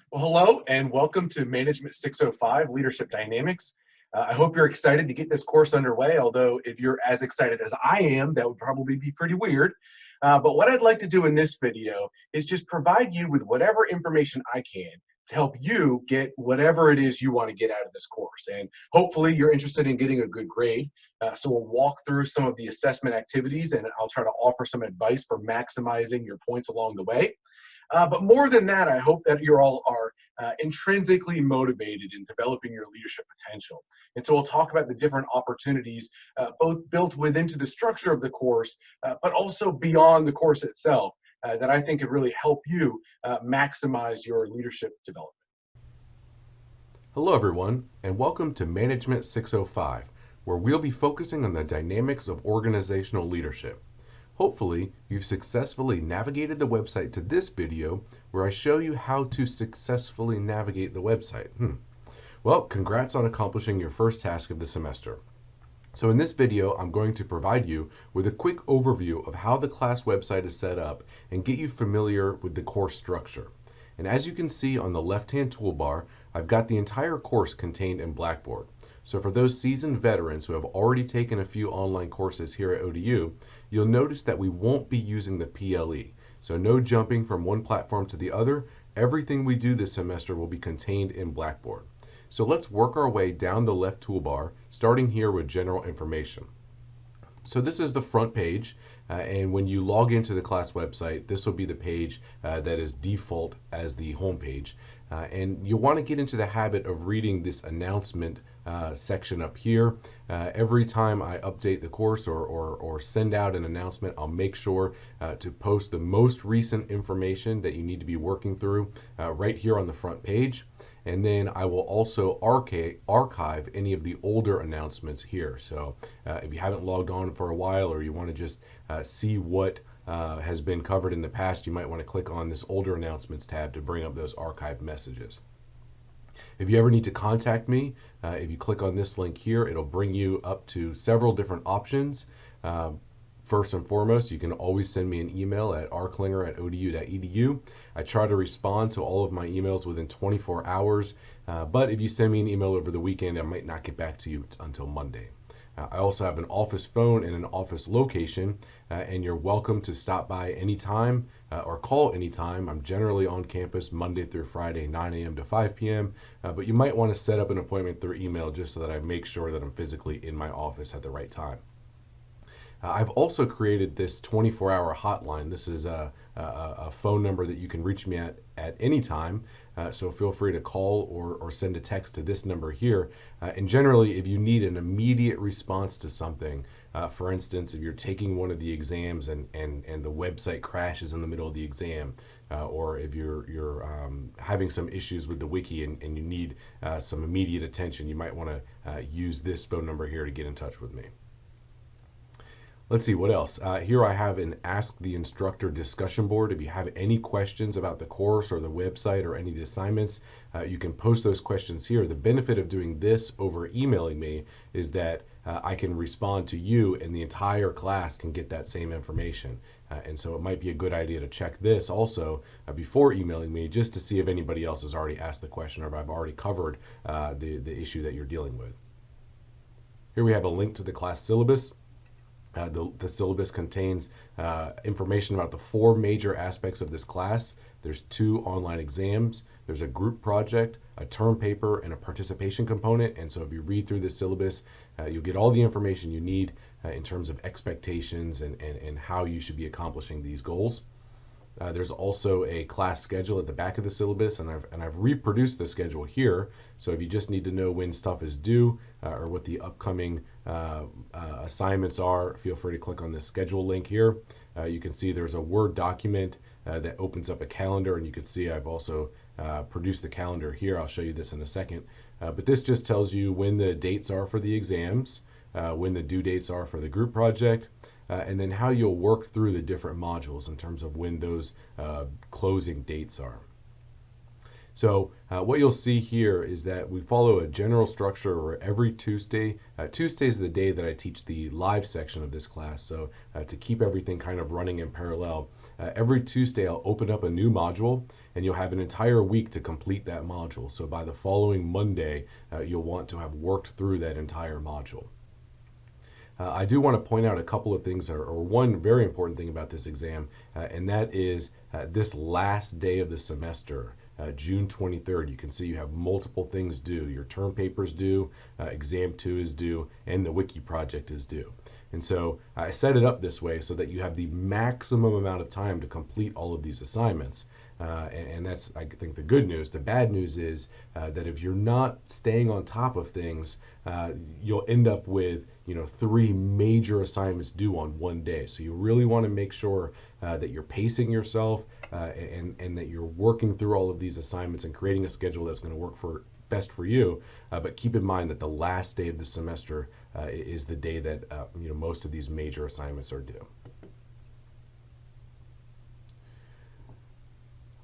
Well, hello and welcome to Management 605 Leadership Dynamics. I hope you're excited to get this course underway, although if you're as excited as I am, that would probably be pretty weird. But what I'd like to do in this video is just provide you with whatever information I can to help you get whatever it is you want to get out of this course. And hopefully you're interested in getting a good grade. So we'll walk through some of the assessment activities and I'll try to offer some advice for maximizing your points along the way. But more than that, I hope that you all are intrinsically motivated in developing your leadership potential. And so we'll talk about the different opportunities, both built within the structure of the course, but also beyond the course itself, that I think could really help you maximize your leadership development. Hello everyone, and welcome to Management 605, where we'll be focusing on the dynamics of organizational leadership. Hopefully, you've successfully navigated the website to this video where I show you how to successfully navigate the website. Well, congrats on accomplishing your first task of the semester. So in this video, I'm going to provide you with a quick overview of how the class website is set up and get you familiar with the course structure. And as you can see on the left-hand toolbar, I've got the entire course contained in Blackboard. So for those seasoned veterans who have already taken a few online courses here at ODU, you'll notice that we won't be using the PLE. So no jumping from one platform to the other. Everything we do this semester will be contained in Blackboard. So let's work our way down the left toolbar, starting here with general information. So this is the front page, and when you log into the class website, this will be the page that is default as the home page. And you'll want to get into the habit of reading this announcement section up here. Every time I update the course or send out an announcement, I'll make sure to post the most recent information that you need to be working through right here on the front page. And then I will also archive any of the older announcements here. So if you haven't logged on for a while or you want to just see what has been covered in the past, you might want to click on this older announcements tab to bring up those archived messages. If you ever need to contact me, if you click on this link here, it'll bring you up to several different options. First and foremost, you can always send me an email at rklinger@odu.edu. I try to respond to all of my emails within 24 hours, but if you send me an email over the weekend, I might not get back to you until Monday. I also have an office phone and an office location, and you're welcome to stop by anytime or call anytime. I'm generally on campus Monday through Friday, 9 a.m. to 5 p.m., but you might want to set up an appointment through email just so that I make sure that I'm physically in my office at the right time. I've also created this 24-hour hotline. This is a phone number that you can reach me at any time. So feel free to call or send a text to this number here. And generally, if you need an immediate response to something, for instance, if you're taking one of the exams and the website crashes in the middle of the exam, or if you're having some issues with the wiki and you need some immediate attention, you might want to use this phone number here to get in touch with me. Let's see, what else? Here I have an Ask the Instructor discussion board. If you have any questions about the course or the website or any of the assignments, you can post those questions here. The benefit of doing this over emailing me is that I can respond to you and the entire class can get that same information. And so it might be a good idea to check this also before emailing me just to see if anybody else has already asked the question or if I've already covered the issue that you're dealing with. Here we have a link to the class syllabus. The syllabus contains information about the 4 major aspects of this class. There's 2 online exams, there's a group project, a term paper, and a participation component. And so if you read through the syllabus, you'll get all the information you need in terms of expectations and how you should be accomplishing these goals. There's also a class schedule at the back of the syllabus, and I've reproduced the schedule here. So if you just need to know when stuff is due or what the upcoming assignments are, feel free to click on this schedule link here. You can see there's a Word document that opens up a calendar, and you can see I've also produced the calendar here. I'll show you this in a second. But this just tells you when the dates are for the exams, when the due dates are for the group project, and then how you'll work through the different modules in terms of when those closing dates are. So what you'll see here is that we follow a general structure where every Tuesday, Tuesday is the day that I teach the live section of this class. So to keep everything kind of running in parallel, every Tuesday I'll open up a new module and you'll have an entire week to complete that module. So by the following Monday, you'll want to have worked through that entire module. I do want to point out a couple of things, or one very important thing about this exam, and that is this last day of the semester, June 23rd. You can see you have multiple things due. Your term paper's due, exam 2 is due, and the wiki project is due. And so I set it up this way so that you have the maximum amount of time to complete all of these assignments. And that's, I think, the good news. The bad news is that if you're not staying on top of things, you'll end up with 3 major assignments due on one day. So you really want to make sure that you're pacing yourself and that you're working through all of these assignments and creating a schedule that's going to work best for you. But keep in mind that the last day of the semester is the day that most of these major assignments are due.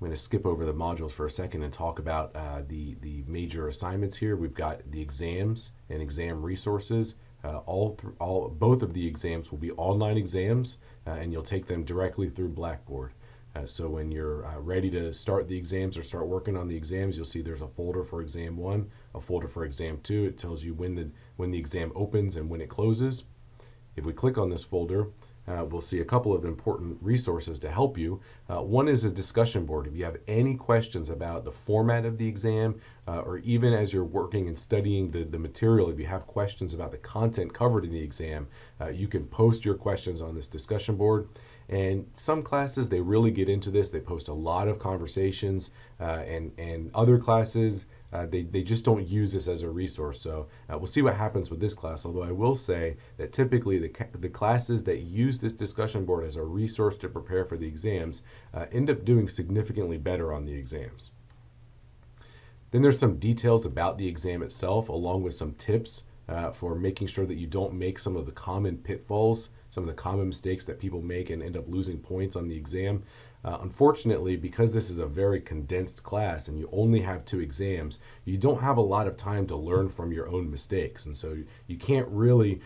I'm going to skip over the modules for a second and talk about the major assignments here. We've got the exams and exam resources. Both of the exams will be online exams, and you'll take them directly through Blackboard. So when you're ready to start the exams or start working on the exams, you'll see there's a folder for exam 1, a folder for exam 2. It tells you when the exam opens and when it closes. If we click on this folder, we'll see a couple of important resources to help you. One is a discussion board. If you have any questions about the format of the exam, or even as you're working and studying the material, if you have questions about the content covered in the exam, you can post your questions on this discussion board. And some classes, they really get into this. They post a lot of conversations, and other classes, they just don't use this as a resource. So we'll see what happens with this class, although I will say that typically the classes that use this discussion board as a resource to prepare for the exams end up doing significantly better on the exams. Then there's some details about the exam itself, along with some tips for making sure that you don't make some of the common pitfalls, some of the common mistakes that people make and end up losing points on the exam. Unfortunately, because this is a very condensed class and you only have 2 exams, you don't have a lot of time to learn from your own mistakes, and so you can't really,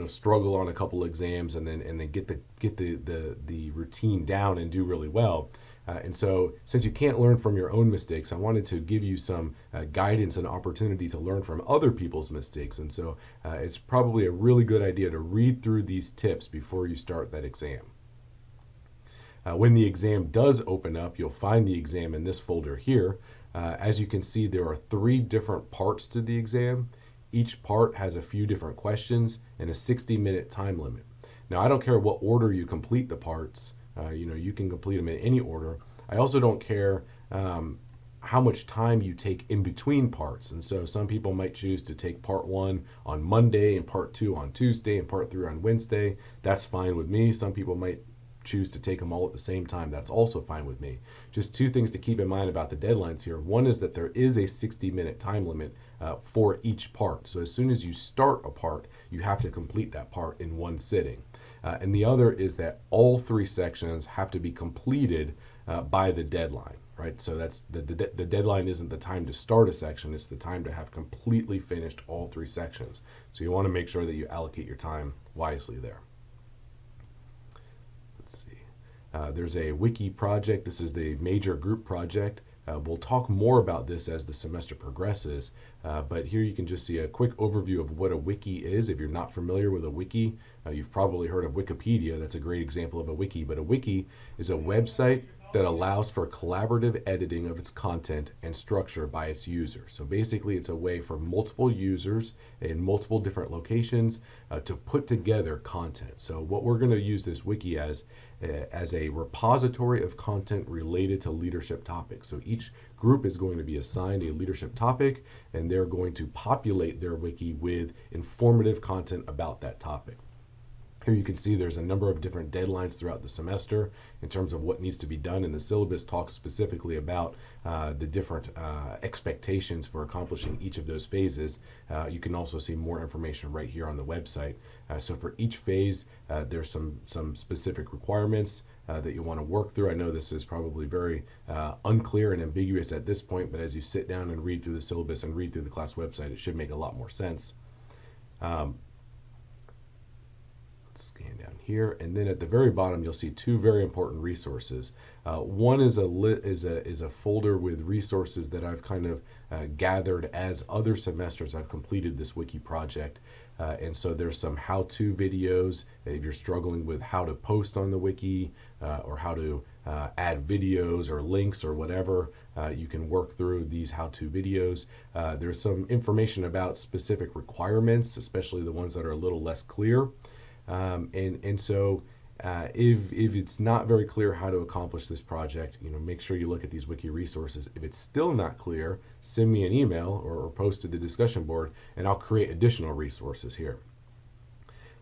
struggle on a couple exams and then get the routine down and do really well. And so, since you can't learn from your own mistakes, I wanted to give you some guidance and opportunity to learn from other people's mistakes. And so, it's probably a really good idea to read through these tips before you start that exam. When the exam does open up, you'll find the exam in this folder here. As you can see, there are 3 different parts to the exam. Each part has a few different questions and a 60-minute time limit. Now, I don't care what order you complete the parts. You can complete them in any order. I also don't care how much time you take in between parts. And so some people might choose to take part 1 on Monday and part 2 on Tuesday and part 3 on Wednesday. That's fine with me. Some people might choose to take them all at the same time. That's also fine with me. Just 2 things to keep in mind about the deadlines here. One is that there is a 60-minute time limit for each part. So as soon as you start a part, you have to complete that part in one sitting. And the other is that all 3 sections have to be completed by the deadline, right? So that's the deadline isn't the time to start a section, it's the time to have completely finished all 3 sections. So you want to make sure that you allocate your time wisely there. Let's see. There's a wiki project. This is the major group project. We'll talk more about this as the semester progresses, but here you can just see a quick overview of what a wiki is. If you're not familiar with a wiki, you've probably heard of Wikipedia. That's a great example of a wiki, but a wiki is a website that allows for collaborative editing of its content and structure by its users. So basically, it's a way for multiple users in multiple different locations to put together content. So what we're going to use this wiki as a repository of content related to leadership topics. So each group is going to be assigned a leadership topic, and they're going to populate their wiki with informative content about that topic. Here you can see there's a number of different deadlines throughout the semester in terms of what needs to be done, and the syllabus talks specifically about the different expectations for accomplishing each of those phases. You can also see more information right here on the website. So for each phase, there's some specific requirements that you want to work through. I know this is probably very unclear and ambiguous at this point, but as you sit down and read through the syllabus and read through the class website, it should make a lot more sense. Scan down here, and then at the very bottom you'll see two very important resources. One is a folder with resources that I've kind of gathered as other semesters I've completed this wiki project, and so there's some how-to videos if you're struggling with how to post on the wiki or how to add videos or links or whatever. You can work through these how-to videos. There's some information about specific requirements, especially the ones that are a little less clear. So if it's not very clear how to accomplish this project, make sure you look at these wiki resources. If it's still not clear, send me an email or post to the discussion board, and I'll create additional resources here.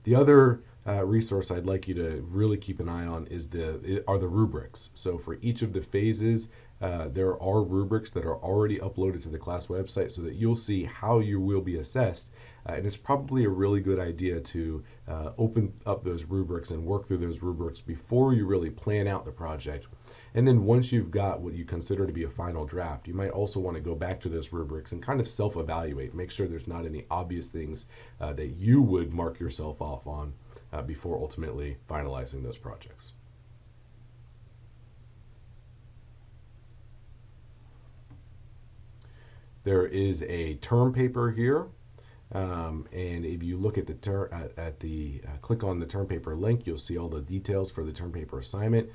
The other resource I'd like you to really keep an eye on are the rubrics. So for each of the phases, there are rubrics that are already uploaded to the class website so that you'll see how you will be assessed. And it's probably a really good idea to open up those rubrics and work through those rubrics before you really plan out the project. And then once you've got what you consider to be a final draft, you might also want to go back to those rubrics and kind of self-evaluate. Make sure there's not any obvious things that you would mark yourself off on before ultimately finalizing those projects. There is a term paper here, and if you look at the click on the term paper link, you'll see all the details for the term paper assignment.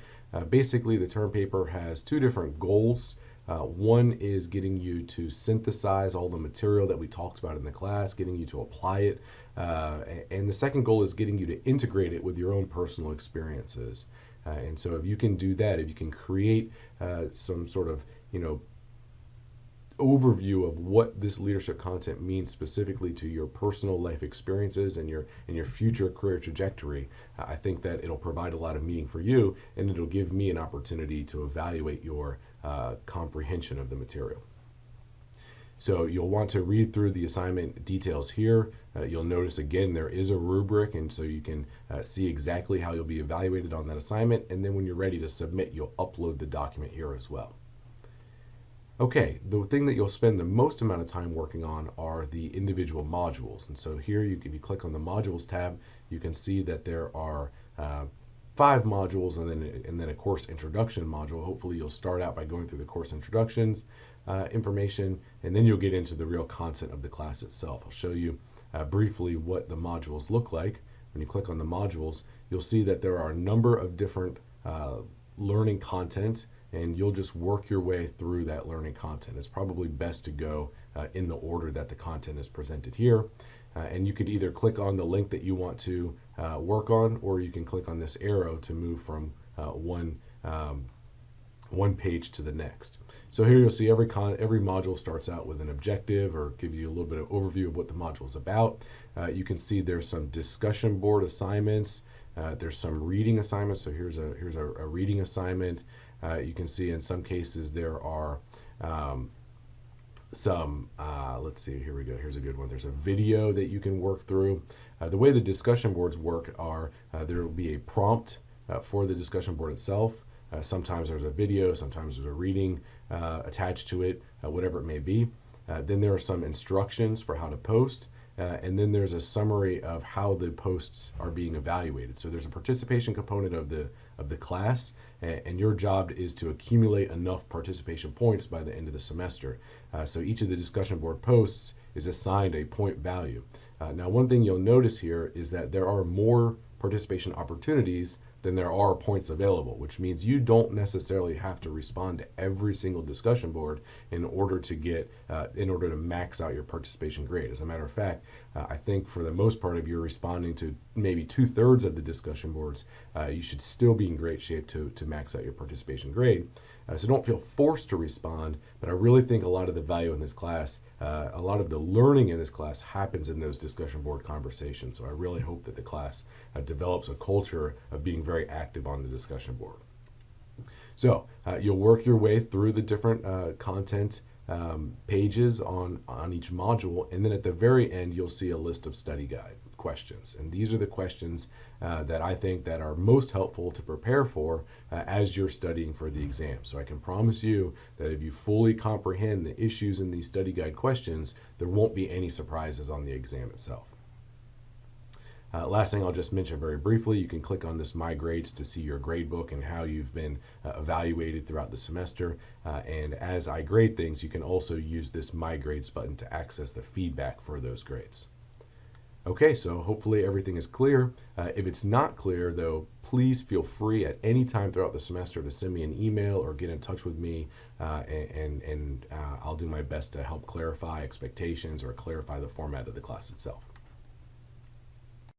Basically, the term paper has two different goals. One is getting you to synthesize all the material that we talked about in the class, getting you to apply it, and the second goal is getting you to integrate it with your own personal experiences. And so if you can do that, if you can create some sort of overview of what this leadership content means specifically to your personal life experiences and your future career trajectory, I think that it'll provide a lot of meaning for you, and it'll give me an opportunity to evaluate your comprehension of the material. So you'll want to read through the assignment details here. You'll notice again there is a rubric, and so you can see exactly how you'll be evaluated on that assignment, and then when you're ready to submit, you'll upload the document here as well. Okay, the thing that you'll spend the most amount of time working on are the individual modules. And so here, if you click on the modules tab, you can see that there are 5 modules and then a course introduction module. Hopefully you'll start out by going through the course introductions information, and then you'll get into the real content of the class itself. I'll show you briefly what the modules look like. When you click on the modules, you'll see that there are a number of different learning content, and you'll just work your way through that learning content. It's probably best to go in the order that the content is presented here. And you could either click on the link that you want to work on, or you can click on this arrow to move from one page to the next. So here you'll see every module starts out with an objective or gives you a little bit of overview of what the module is about. You can see there's some discussion board assignments. There's some reading assignments. So here's a reading assignment. You can see in some cases there are let's see, here we go. Here's a good one. There's a video that you can work through. The way the discussion boards work are there will be a prompt for the discussion board itself. Sometimes there's a video, sometimes there's a reading attached to it, whatever it may be. Then there are some instructions for how to post. And then there's a summary of how the posts are being evaluated. So there's a participation component of the class, and your job is to accumulate enough participation points by the end of the semester. So each of the discussion board posts is assigned a point value. Now, one thing you'll notice here is that there are more participation opportunities than there are points available, which means you don't necessarily have to respond to every single discussion board in order to max out your participation grade. As a matter of fact, I think for the most part, if you're responding to maybe 2/3 of the discussion boards, you should still be in great shape to max out your participation grade. So don't feel forced to respond, but I really think a lot of the value in this class, a lot of the learning in this class happens in those discussion board conversations. So I really hope that the class develops a culture of being very active on the discussion board. So you'll work your way through the different content pages on each module, and then at the very end you'll see a list of study guide questions, and these are the questions that I think that are most helpful to prepare for as you're studying for the exam. So I can promise you that if you fully comprehend the issues in these study guide questions, there won't be any surprises on the exam itself. Last thing I'll just mention very briefly, you can click on this My Grades to see your grade book and how you've been evaluated throughout the semester. And as I grade things, you can also use this My Grades button to access the feedback for those grades. Okay, so hopefully everything is clear. If it's not clear, though, please feel free at any time throughout the semester to send me an email or get in touch with me, and I'll do my best to help clarify expectations or clarify the format of the class itself.